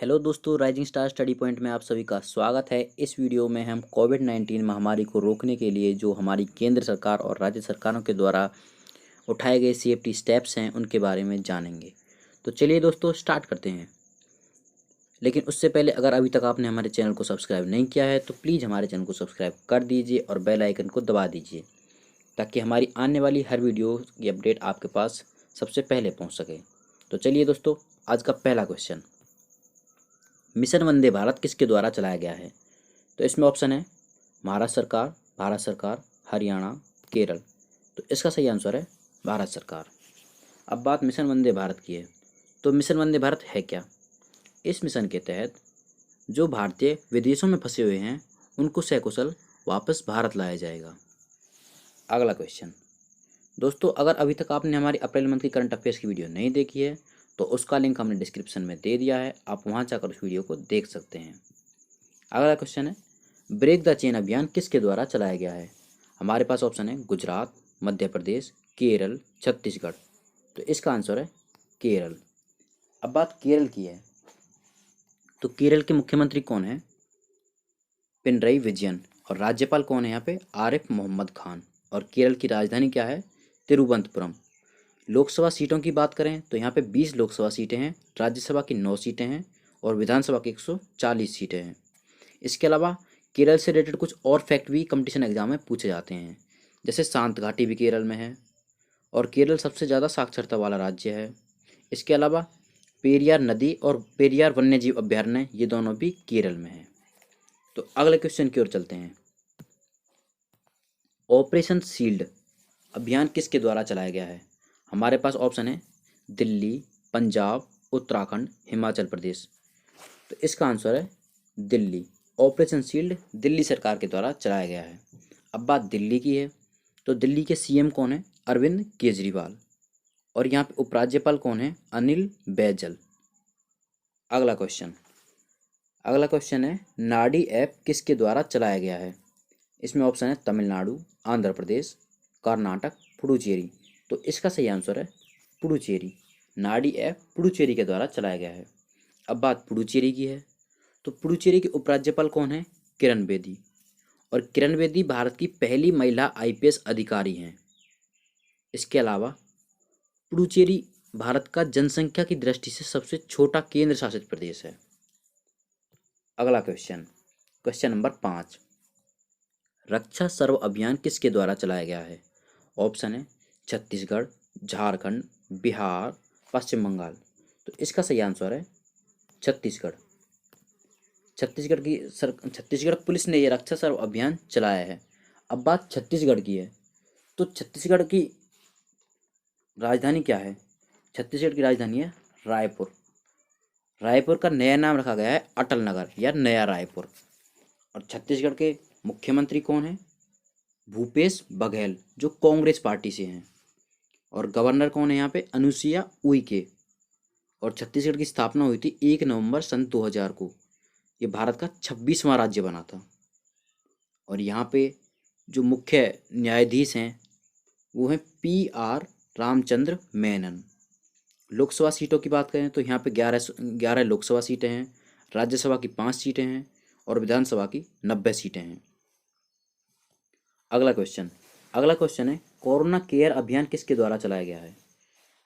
Hello दोस्तों, rising star study point में आप सभी का स्वागत है। इस वीडियो में हम कोविड-19 महामारी को रोकने के लिए जो हमारी केंद्र सरकार और राज्य सरकारों के द्वारा उठाए गए सेफ्टी स्टेप्स हैं उनके बारे में जानेंगे। तो चलिए दोस्तों स्टार्ट करते हैं। लेकिन उससे पहले अगर अभी तक आपने हमारे चैनल को सब्सक्राइब नहीं किया है तो प्लीज़ हमारे चैनल को सब्सक्राइब कर दीजिए और बेल आइकन को दबा दीजिए ताकि हमारी आने वाली हर वीडियो की अपडेट आपके पास सबसे पहले पहुँच सके। तो चलिए दोस्तों, आज का पहला क्वेश्चन, मिशन वंदे भारत किसके द्वारा चलाया गया है? तो इसमें ऑप्शन है महाराष्ट्र सरकार, भारत सरकार, हरियाणा, केरल। तो इसका सही आंसर है भारत सरकार। अब बात मिशन वंदे भारत की है। तो मिशन वंदे भारत है क्या? इस मिशन के तहत जो भारतीय विदेशों में फंसे हुए हैं उनको सकुशल वापस भारत लाया जाएगा। अगला क्वेश्चन दोस्तों, अगर अभी तक आपने हमारी अप्रैल मंथ की करंट अफेयर्स की वीडियो नहीं देखी है तो उसका लिंक हमने डिस्क्रिप्शन में दे दिया है, आप वहां जाकर उस वीडियो को देख सकते हैं। अगला क्वेश्चन है, ब्रेक द चेन अभियान किसके द्वारा चलाया गया है? हमारे पास ऑप्शन है गुजरात, मध्य प्रदेश, केरल, छत्तीसगढ़। तो इसका आंसर है केरल। अब बात केरल की है। तो केरल के मुख्यमंत्री कौन है? पिनरई विजयन। और राज्यपाल कौन है यहाँ पे? आरिफ मोहम्मद खान। और केरल की राजधानी क्या है? तिरुवनंतपुरम। लोकसभा सीटों की बात करें तो यहाँ पे 20 लोकसभा सीटें हैं, राज्यसभा की 9 सीटें हैं और विधानसभा की 140 सीटें हैं। इसके अलावा केरल से रिलेटेड कुछ और फैक्ट भी कंपटीशन एग्जाम में पूछे जाते हैं, जैसे शांत घाटी भी केरल में है और केरल सबसे ज़्यादा साक्षरता वाला राज्य है। इसके अलावा पेरियार नदी और पेरियार वन्यजीव अभयारण्य ये दोनों भी केरल में है। तो अगले क्वेश्चन की ओर चलते हैं। ऑपरेशन शील्ड अभियान किसके द्वारा चलाया गया है? हमारे पास ऑप्शन है दिल्ली, पंजाब, उत्तराखंड, हिमाचल प्रदेश। तो इसका आंसर है दिल्ली। ऑपरेशन शील्ड दिल्ली सरकार के द्वारा चलाया गया है। अब बात दिल्ली की है। तो दिल्ली के सीएम कौन है? अरविंद केजरीवाल। और यहाँ पे उपराज्यपाल कौन है? अनिल बैजल। अगला क्वेश्चन है, नाडी ऐप किसके द्वारा चलाया गया है? इसमें ऑप्शन है तमिलनाडु, आंध्र प्रदेश, कर्नाटक, पुडुचेरी। तो इसका सही आंसर है पुडुचेरी। नाडी ऐप पुडुचेरी के द्वारा चलाया गया है। अब बात पुडुचेरी की है। तो पुडुचेरी के उपराज्यपाल कौन है? किरण बेदी। और किरण बेदी भारत की पहली महिला आईपीएस अधिकारी हैं। इसके अलावा पुडुचेरी भारत का जनसंख्या की दृष्टि से सबसे छोटा केंद्र शासित प्रदेश है। अगला क्वेश्चन नंबर 5, रक्षा सर्व अभियान किसके द्वारा चलाया गया है? ऑप्शन है छत्तीसगढ़, झारखंड, बिहार, पश्चिम बंगाल। तो इसका सही आंसर है छत्तीसगढ़। छत्तीसगढ़ पुलिस ने ये रक्षा सर्व अभियान चलाया है। अब बात छत्तीसगढ़ की है। तो छत्तीसगढ़ की राजधानी क्या है? छत्तीसगढ़ की राजधानी है रायपुर। रायपुर का नया नाम रखा गया है अटल नगर या नया रायपुर। और छत्तीसगढ़ के मुख्यमंत्री कौन है? भूपेश बघेल, जो कांग्रेस पार्टी से हैं। और गवर्नर कौन है यहाँ पे? अनुसुईया उइके। और छत्तीसगढ़ की स्थापना हुई थी 1 नवंबर सन 2000 को। ये भारत का 26वां राज्य बना था। और यहाँ पे जो मुख्य न्यायाधीश हैं वो हैं PR रामचंद्र मेनन। लोकसभा सीटों की बात करें तो यहाँ पे 11 लोकसभा सीटें हैं, राज्यसभा की 5 सीटें हैं और विधानसभा की 90 सीटें हैं। अगला क्वेश्चन है, कोरोना केयर अभियान किसके द्वारा चलाया गया है?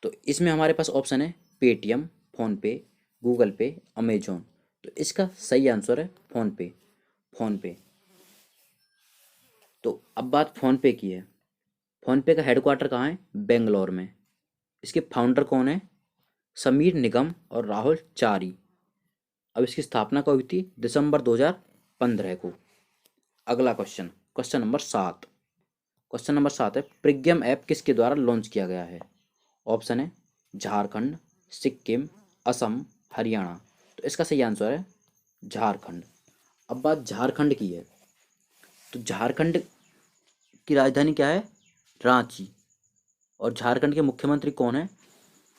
तो इसमें हमारे पास ऑप्शन है पेटीएम, फोनपे, गूगल पे, अमेजोन। तो इसका सही आंसर है फोनपे। तो अब बात फोनपे की है। फोनपे का हेडक्वार्टर कहाँ है? बेंगलोर में। इसके फाउंडर कौन है? समीर निगम और राहुल चारी। अब इसकी स्थापना कब हुई थी? दिसंबर 2015 को। अगला क्वेश्चन नंबर 7 है, प्रज्ञम ऐप किसके द्वारा लॉन्च किया गया है? ऑप्शन है झारखंड, सिक्किम, असम, हरियाणा। तो इसका सही आंसर है झारखंड। अब बात झारखंड की है। तो झारखंड की राजधानी क्या है? रांची। और झारखंड के मुख्यमंत्री कौन है?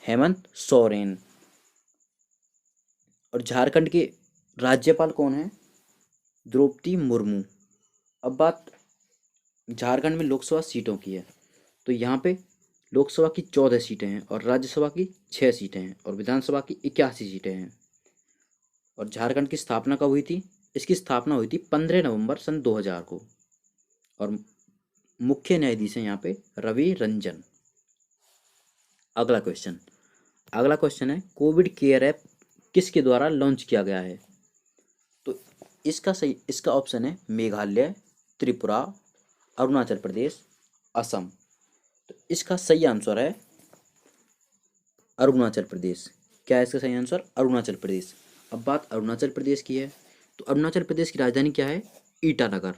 हेमंत सोरेन। और झारखंड के राज्यपाल कौन है? द्रौपदी मुर्मू। अब बात झारखंड में लोकसभा सीटों की है। तो यहाँ पे लोकसभा की 14 सीटें हैं और राज्यसभा की 6 सीटें हैं और विधानसभा की 81 सीटें हैं। और झारखंड की स्थापना कब हुई थी? इसकी स्थापना हुई थी 15 नवंबर सन 2000 को। और मुख्य न्यायाधीश हैं यहाँ पे रवि रंजन। अगला क्वेश्चन है कोविड केयर ऐप किसके द्वारा लॉन्च किया गया है? तो इसका ऑप्शन है मेघालय, त्रिपुरा, अरुणाचल प्रदेश, असम। तो इसका सही आंसर है अरुणाचल प्रदेश। क्या है इसका सही आंसर? अरुणाचल प्रदेश। अब बात अरुणाचल प्रदेश की है, तो अरुणाचल प्रदेश की राजधानी क्या है? ईटानगर।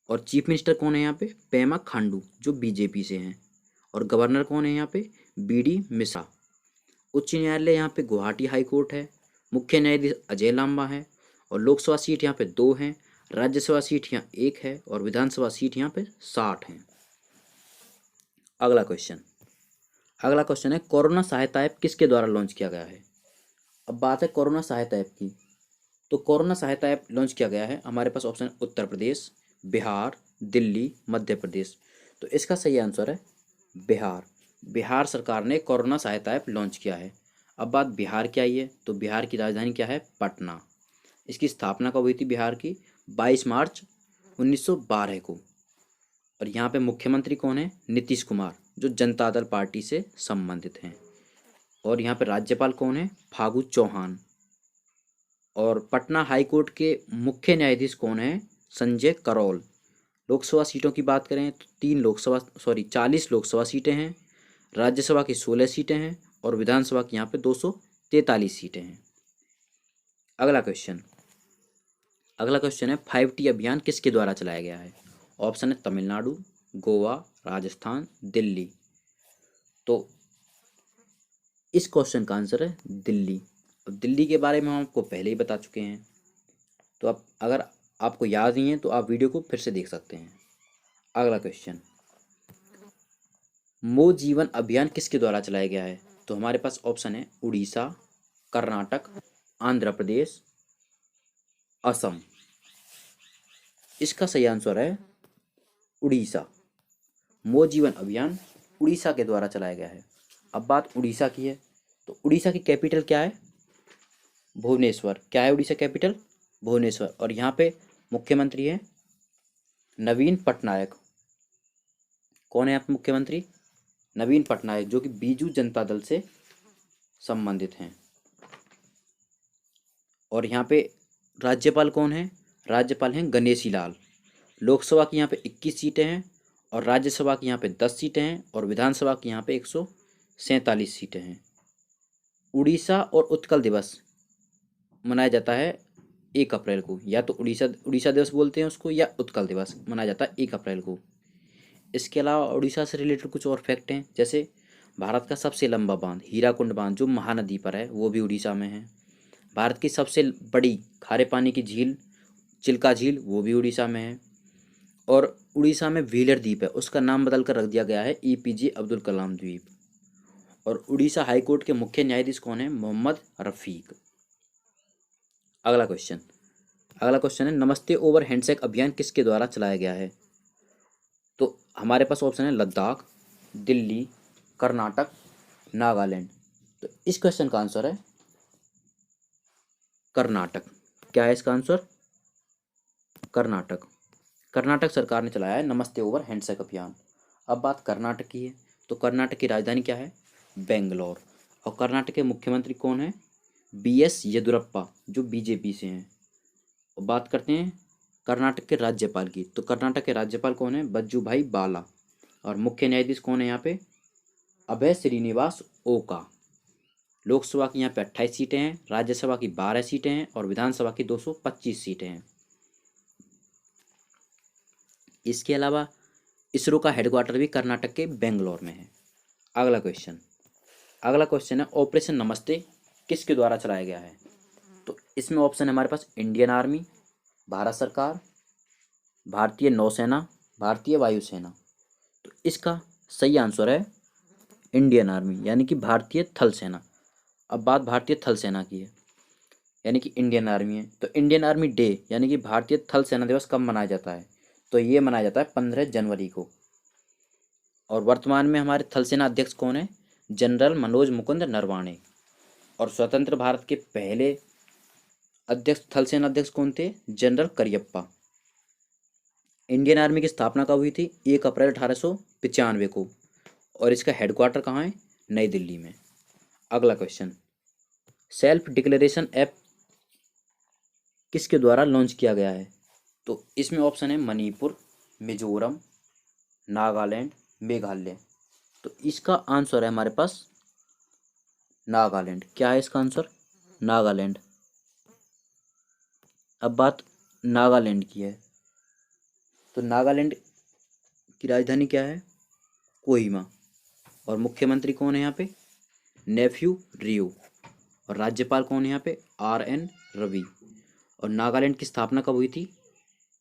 और चीफ मिनिस्टर कौन है यहाँ पे? पेमा खांडू, जो बीजेपी से हैं। और गवर्नर कौन है यहाँ पे? बीडी मिश्रा। उच्च न्यायालय यहाँ पे गुवाहाटी हाई कोर्ट है। मुख्य न्यायाधीश अजय लांबा है। और लोकसभा सीट यहाँ पे 2 हैं, राज्यसभा सीट यहाँ 1 है, और विधानसभा सीट यहाँ पे 60 हैं। अगला क्वेश्चन है कोरोना सहायता ऐप किसके द्वारा लॉन्च किया गया है? अब बात है कोरोना सहायता ऐप की, तो कोरोना सहायता ऐप लॉन्च किया गया है, हमारे पास ऑप्शन है उत्तर प्रदेश, बिहार, दिल्ली, मध्य प्रदेश। तो इसका सही आंसर है बिहार। बिहार सरकार ने कोरोना सहायता ऐप लॉन्च किया है। अब बात बिहार की आई है, तो बिहार की राजधानी क्या है? पटना। इसकी स्थापना कब हुई थी बिहार की? 22 मार्च 1912 को। और यहाँ पे मुख्यमंत्री कौन है? नीतीश कुमार, जो जनता दल पार्टी से संबंधित हैं। और यहाँ पे राज्यपाल कौन है? फागू चौहान। और पटना हाई कोर्ट के मुख्य न्यायाधीश कौन है? संजय करोल। लोकसभा सीटों की बात करें तो 40 लोकसभा सीटें हैं, राज्यसभा की 16 सीटें हैं, और विधानसभा की यहाँ पे 243 सीटें हैं। अगला क्वेश्चन है 5T अभियान किसके द्वारा चलाया गया है? ऑप्शन है तमिलनाडु, गोवा, राजस्थान, दिल्ली। तो इस क्वेश्चन का आंसर है दिल्ली। अब दिल्ली के बारे में हम आपको पहले ही बता चुके हैं, तो अब अगर आपको याद नहीं है तो आप वीडियो को फिर से देख सकते हैं। अगला क्वेश्चन, मो जीवन अभियान किसके द्वारा चलाया गया है? तो हमारे पास ऑप्शन है उड़ीसा, कर्नाटक, आंध्र प्रदेश, असम। इसका सही आंसर है उड़ीसा। मो जीवन अभियान उड़ीसा के द्वारा चलाया गया है। अब बात उड़ीसा की है, तो उड़ीसा की कैपिटल क्या है? भुवनेश्वर। क्या है उड़ीसा कैपिटल? भुवनेश्वर। और यहाँ पे मुख्यमंत्री है नवीन पटनायक। कौन है यहाँ पे मुख्यमंत्री? नवीन पटनायक, जो कि बीजू जनता दल से संबंधित हैं। और यहाँ पे राज्यपाल कौन है? राज्यपाल हैं गणेशी लाल। लोकसभा की यहाँ पे 21 सीटें हैं, और राज्यसभा की यहाँ पे 10 सीटें हैं, और विधानसभा की यहाँ पे 147 सीटें हैं। उड़ीसा और उत्कल दिवस मनाया जाता है 1 अप्रैल को, या तो उड़ीसा दिवस बोलते हैं उसको, या उत्कल दिवस मनाया जाता है 1 अप्रैल को। इसके अलावा उड़ीसा से रिलेटेड कुछ और फैक्ट हैं, जैसे भारत का सबसे लंबा बांध हीराकुंड बांध, जो महानदी पर है, वो भी उड़ीसा में है। भारत की सबसे बड़ी खारे पानी की झील चिल्का झील, वो भी उड़ीसा में है। और उड़ीसा में व्हीलर द्वीप है, उसका नाम बदल कर रख दिया गया है APJ अब्दुल कलाम द्वीप। और उड़ीसा हाई कोर्ट के मुख्य न्यायाधीश कौन है? मोहम्मद रफ़ीक। अगला क्वेश्चन है नमस्ते ओवर हैंडशेक अभियान किसके द्वारा चलाया गया है? तो हमारे पास ऑप्शन है लद्दाख, दिल्ली, कर्नाटक, नागालैंड। तो इस क्वेश्चन का आंसर है कर्नाटक। क्या है इसका आंसर? कर्नाटक। कर्नाटक सरकार ने चलाया है नमस्ते ओवर हैंडशेक अभियान। अब बात कर्नाटक की है, तो कर्नाटक की राजधानी क्या है? बेंगलोर। और कर्नाटक के मुख्यमंत्री कौन है? BS येदुरप्पा, जो BJP से हैं। और बात करते हैं कर्नाटक के राज्यपाल की, तो कर्नाटक के राज्यपाल कौन है? वजुभाई बाला। और मुख्य न्यायाधीश कौन है यहाँ पे? अभय श्रीनिवास ओका। लोकसभा की यहाँ पे 28 सीटें हैं, राज्यसभा की 12 सीटें हैं, और विधानसभा की 225 सीटें हैं। इसके अलावा इसरो का हेडक्वार्टर भी कर्नाटक के बेंगलोर में है। अगला क्वेश्चन है ऑपरेशन नमस्ते किसके द्वारा चलाया गया है? तो इसमें ऑप्शन है हमारे पास इंडियन आर्मी, भारत सरकार, भारतीय नौसेना, भारतीय वायुसेना। तो इसका सही आंसर है इंडियन आर्मी, यानी कि भारतीय थल सेना। अब बात भारतीय थल सेना की है, यानी कि इंडियन आर्मी है, तो इंडियन आर्मी डे यानी कि भारतीय थल सेना दिवस कब मनाया जाता है? तो ये मनाया जाता है 15 जनवरी को। और वर्तमान में हमारे थल सेना अध्यक्ष कौन है? जनरल मनोज मुकुंद नरवाणे। और स्वतंत्र भारत के पहले अध्यक्ष, थल सेना अध्यक्ष कौन थे? जनरल करियप्पा। इंडियन आर्मी की स्थापना कब हुई थी? 1 अप्रैल 1895 को। और इसका हेडक्वार्टर कहाँ है? नई दिल्ली में। अगला क्वेश्चन, सेल्फ डिक्लेरेशन ऐप किसके द्वारा लॉन्च किया गया है? तो इसमें ऑप्शन है मणिपुर, मिजोरम, नागालैंड, मेघालय। तो इसका आंसर है हमारे पास नागालैंड। क्या है इसका आंसर? नागालैंड। अब बात नागालैंड की है, तो नागालैंड की राजधानी क्या है? कोहिमा। और मुख्यमंत्री कौन है यहाँ पे? नेफ्यू रियो। और राज्यपाल कौन है यहाँ पे? RN रवि। और नागालैंड की स्थापना कब हुई थी?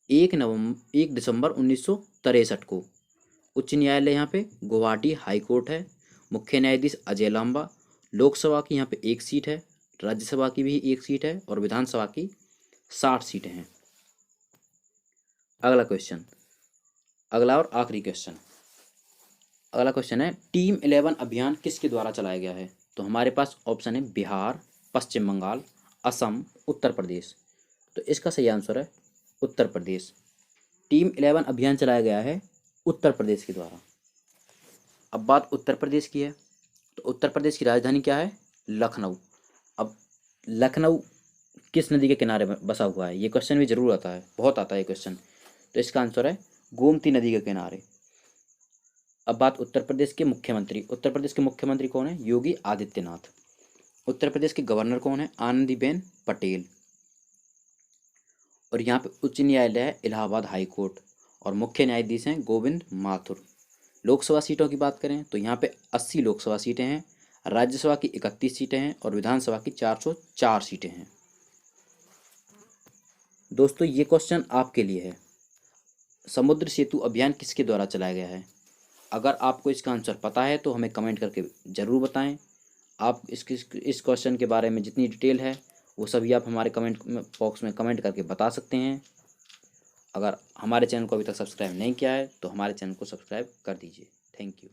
1 दिसंबर 1963 को। उच्च न्यायालय यहाँ पे गुवाहाटी हाई कोर्ट है। मुख्य न्यायाधीश अजय लांबा। लोकसभा की यहाँ पे 1 सीट है, राज्यसभा की भी 1 सीट है, और विधानसभा की 60 सीटें हैं। अगला क्वेश्चन, अगला और आखिरी क्वेश्चन। अगला क्वेश्चन है, टीम 11 अभियान किसके द्वारा चलाया गया है? तो हमारे पास ऑप्शन है बिहार, पश्चिम बंगाल, असम, उत्तर प्रदेश। तो इसका सही आंसर है उत्तर प्रदेश। टीम 11 अभियान चलाया गया है उत्तर प्रदेश के द्वारा। अब बात उत्तर प्रदेश की है, तो उत्तर प्रदेश की राजधानी क्या है? लखनऊ। अब लखनऊ किस नदी के किनारे बसा हुआ है? ये क्वेश्चन भी जरूर आता है, बहुत आता है ये क्वेश्चन। तो इसका आंसर है गोमती नदी के किनारे। अब बात उत्तर प्रदेश के मुख्यमंत्री। उत्तर प्रदेश के मुख्यमंत्री कौन है? योगी आदित्यनाथ। उत्तर प्रदेश के गवर्नर कौन है? आनंदीबेन पटेल। और यहाँ पे उच्च न्यायालय है इलाहाबाद हाई कोर्ट, और मुख्य न्यायाधीश हैं गोविंद माथुर। लोकसभा सीटों की बात करें तो यहाँ पे 80 लोकसभा सीटें हैं, राज्यसभा की 31 सीटें हैं, और विधानसभा की 404 सीटें हैं। दोस्तों ये क्वेश्चन आपके लिए है, समुद्र सेतु अभियान किसके द्वारा चलाया गया है? अगर आपको इसका आंसर पता है तो हमें कमेंट करके ज़रूर बताएं। आप इस क्वेश्चन के बारे में जितनी डिटेल है वो सभी आप हमारे कमेंट बॉक्स में कमेंट करके बता सकते हैं। अगर हमारे चैनल को अभी तक सब्सक्राइब नहीं किया है तो हमारे चैनल को सब्सक्राइब कर दीजिए। Thank you.